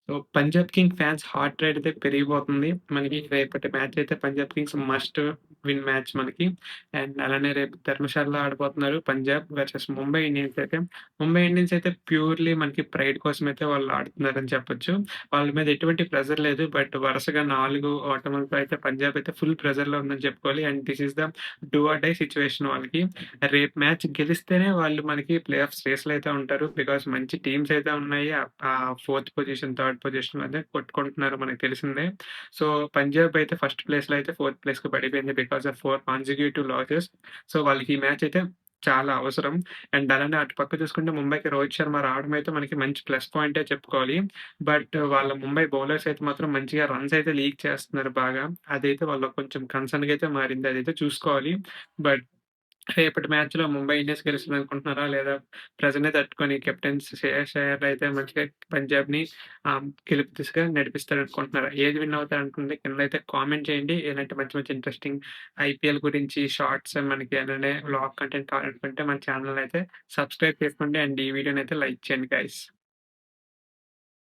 So, 'Punjab king' fans heart rate అయితే పెరిగిపోతుంది. మనకి రేపటి మ్యాచ్ అయితే 'Punjab Kings' must win match మనకి. అండ్ అలానే రేపు ధర్మశాలలో ఆడబోతున్నారు 'పంజాబ్' వర్సెస్ 'ముంబై ఇండియన్స్' అయితే. 'ముంబై ఇండియన్స్' అయితే ప్యూర్‌లీ మనకి ప్రైడ్ కోసమైతే వాళ్ళు ఆడుతున్నారని చెప్పొచ్చు. వాళ్ళ మీద ఎటువంటి ప్రెషర్ లేదు. బట్ వరుసగా 4 ఓటములతో అయితే 'పంజాబ్' అయితే ఫుల్ ప్రెషర్‌లో ఉందని చెప్పుకోవాలి. And this is the do or die situation వాళ్ళకి. రేపు మ్యాచ్ గెలిస్తేనే వాళ్ళు మనకి ప్లే ఆఫ్స్ రేస్‌లో అయితే ఉంటారు. బికాస్ మంచి టీమ్స్ అయితే ఉన్నాయి. ఫోర్త్ పొజిషన్, థర్డ్ పొజిషన్ అదే కొట్టుకుంటున్నారు మనకు తెలిసిందే. సో, పంజాబ్ అయితే ఫస్ట్ ప్లేస్‌లో అయితే ఫోర్త్ ప్లేస్‌కి పడిపోయింది because of 4 consecutive losses. So, వాళ్ళకి ఈ మ్యాచ్ అయితే చాలా అవసరం. అండ్ అలానే అటు పక్క చూసుకుంటే ముంబైకి రోహిత్ శర్మ రావడం అయితే మనకి మంచి ప్లస్ పాయింటే చెప్పుకోవాలి. బట్ వాళ్ళ ముంబై బౌలర్స్ అయితే మాత్రం మంచిగా రన్స్ అయితే లీక్ చేస్తున్నారు బాగా. అదైతే వాళ్ళకి కొంచెం కన్సర్న్‌గా అయితే మారింది. అదైతే చూసుకోవాలి. బట్ రేపటి మ్యాచ్‌లో ముంబై ఇండియన్స్ గెలుస్తదనుకుంటున్నారా? లేదా ప్రెజర్‌ని తట్టుకొని కెప్టెన్ శ్రేయస్ అయ్యర్ అయితే మంచిగా పంజాబ్‌ని గెలుపు దిశగా నడిపిస్తారనుకుంటున్నారా? ఏది విన్ అవుతారనుకుంటే కిందైతే కామెంట్ చేయండి. ఇలాంటి మంచి మంచి ఇంట్రెస్టింగ్ ఐపీఎల్ గురించి షార్ట్స్ మనకి అలానే వ్లాగ్ కంటెంట్ కావాలనుకుంటే మన ఛానెల్‌ని అయితే సబ్స్క్రైబ్ చేసుకోండి. అండ్ ఈ వీడియోనైతే లైక్ చేయండి గైస్.